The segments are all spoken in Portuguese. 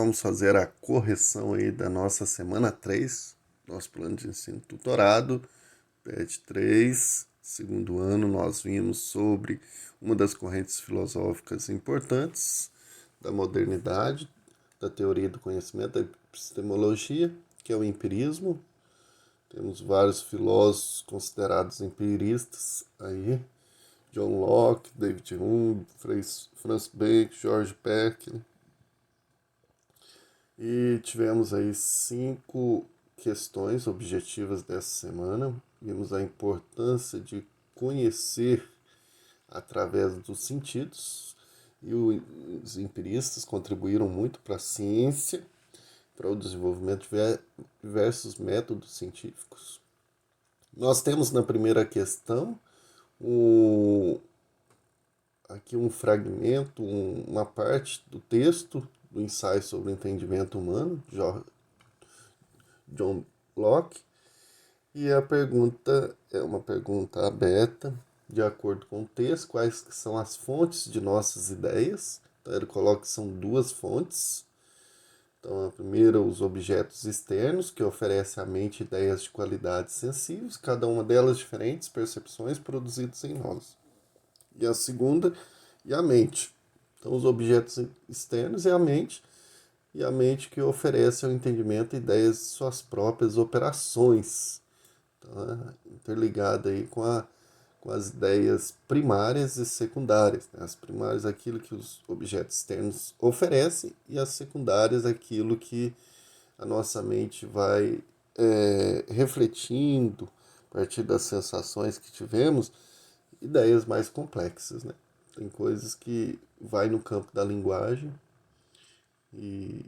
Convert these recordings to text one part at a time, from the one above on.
vamos fazer a correção aí da nossa semana 3, nosso plano de ensino tutorado, PET 3, segundo ano. Nós vimos sobre uma das correntes filosóficas importantes da modernidade, da teoria do conhecimento, da epistemologia, que é o empirismo. Temos vários filósofos considerados empiristas aí: John Locke, David Hume, Francis Bacon, George Berkeley. E tivemos aí 5 questões objetivas dessa semana. Vimos a importância de conhecer através dos sentidos, e os empiristas contribuíram muito para a ciência, para o desenvolvimento de diversos métodos científicos. Nós temos na primeira questão aqui um fragmento, uma parte do texto do ensaio sobre o entendimento humano, John Locke, e a pergunta é uma pergunta aberta, de acordo com o texto: quais são as fontes de nossas ideias? Então ele coloca que são 2 fontes. Então a primeira, os objetos externos, que oferecem à mente ideias de qualidades sensíveis, cada uma delas diferentes percepções produzidas em nós. E a segunda, e a mente. Então os objetos externos é a mente que oferece ao entendimento ideias de suas próprias operações. Então, interligada aí com as ideias primárias e secundárias, né? As primárias, aquilo que os objetos externos oferecem, e as secundárias, aquilo que a nossa mente vai refletindo a partir das sensações que tivemos, ideias mais complexas, né? Tem coisas que vai no campo da linguagem e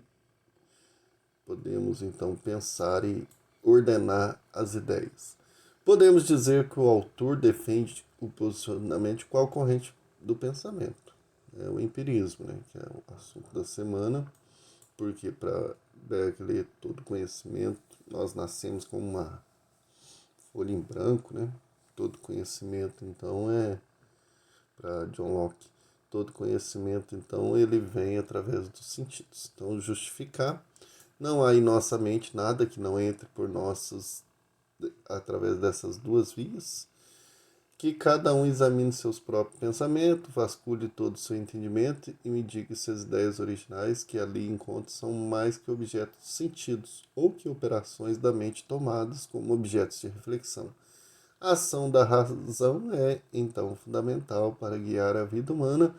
podemos então pensar e ordenar as ideias. Podemos dizer que o autor defende o posicionamento de qual corrente do pensamento? É o empirismo, né? Que é o assunto da semana, porque para Berkeley, todo conhecimento, nós nascemos com uma folha em branco, né? Todo conhecimento, então, para John Locke, todo conhecimento, então, ele vem através dos sentidos. Então, justificar: não há em nossa mente nada que não entre por através dessas 2 vias, que cada um examine seus próprios pensamentos, vasculhe todo o seu entendimento e me diga se as ideias originais que ali encontro são mais que objetos de sentidos, ou que operações da mente tomadas como objetos de reflexão. A ação da razão é, então, fundamental para guiar a vida humana,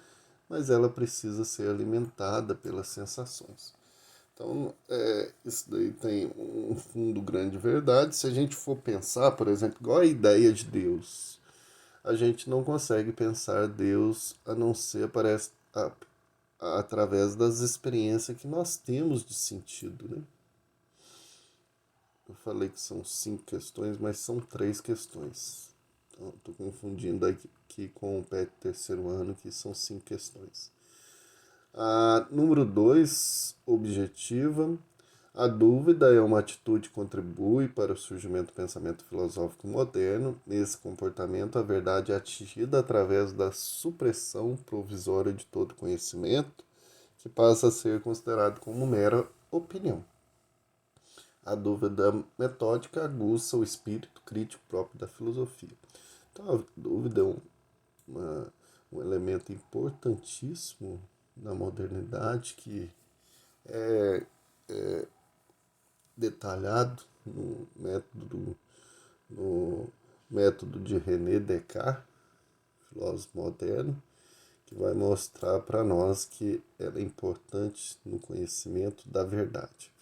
mas ela precisa ser alimentada pelas sensações. Então, isso daí tem um fundo grande de verdade. Se a gente for pensar, por exemplo, igual a ideia de Deus, a gente não consegue pensar Deus a não ser, parece, através das experiências que nós temos de sentido, né? Eu falei que são 5 questões, mas são 3 questões. Então, estou confundindo aqui com o PET terceiro ano, que são 5 questões. Número 2, objetiva. A dúvida é uma atitude que contribui para o surgimento do pensamento filosófico moderno. Nesse comportamento, a verdade é atingida através da supressão provisória de todo conhecimento, que passa a ser considerado como mera opinião. A dúvida metódica aguça o espírito crítico próprio da filosofia. Então, a dúvida é um elemento importantíssimo na modernidade, que é detalhado no método de René Descartes, filósofo moderno, que vai mostrar para nós que ela é importante no conhecimento da verdade.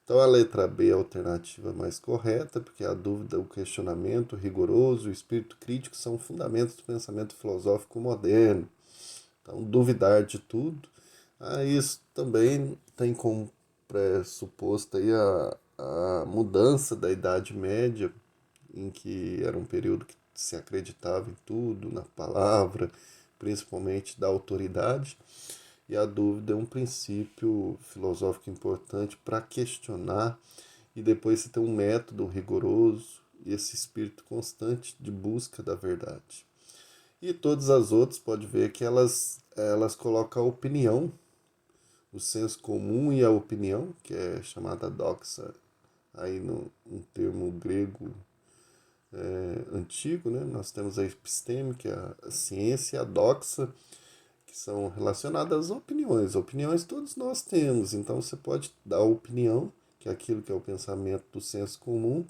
Então a letra B é a alternativa mais correta, porque a dúvida, o questionamento rigoroso e o espírito crítico são fundamentos do pensamento filosófico moderno. Então, duvidar de tudo, isso também tem como pressuposto aí a mudança da Idade Média, em que era um período que se acreditava em tudo, na palavra, principalmente da autoridade. E a dúvida é um princípio filosófico importante para questionar, e depois você tem um método rigoroso e esse espírito constante de busca da verdade. E todas as outras, pode ver que elas colocam a opinião o senso comum e a opinião, que é chamada doxa, aí um termo grego antigo, né? Nós temos a episteme, que é a ciência, e a doxa, que são relacionadas às opiniões. Opiniões todos nós temos, então você pode dar opinião, que é aquilo que é o pensamento do senso comum,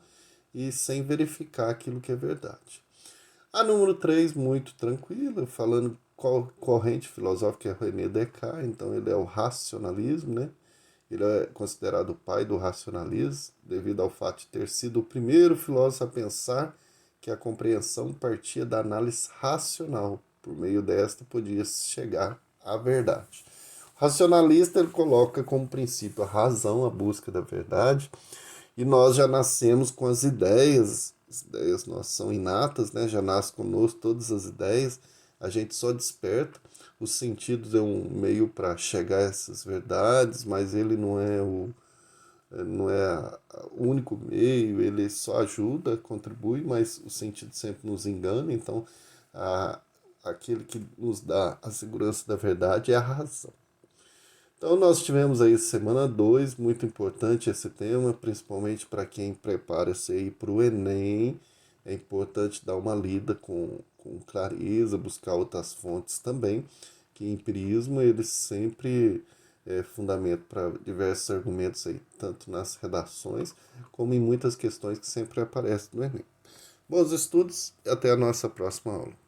e sem verificar aquilo que é verdade. A número 3 muito tranquila, falando qual corrente filosófica é René Descartes, então ele é o racionalismo, né? Ele é considerado o pai do racionalismo, devido ao fato de ter sido o primeiro filósofo a pensar que a compreensão partia da análise racional. Por meio desta, podia-se chegar à verdade. O racionalista ele coloca como princípio a razão, a busca da verdade, e nós já nascemos com as ideias nossas são inatas, né? Já nasce conosco todas as ideias, a gente só desperta. Os sentidos é um meio para chegar a essas verdades, mas ele não é o único meio, ele só ajuda, contribui, mas o sentido sempre nos engana, então a, aquele que nos dá a segurança da verdade é a razão. Então nós tivemos aí semana 2 muito importante esse tema, principalmente para quem prepara-se aí para o Enem. É importante dar uma lida com clareza, buscar outras fontes também, que empirismo ele sempre é fundamento para diversos argumentos aí, tanto nas redações como em muitas questões que sempre aparecem no Enem. Bons estudos e até a nossa próxima aula.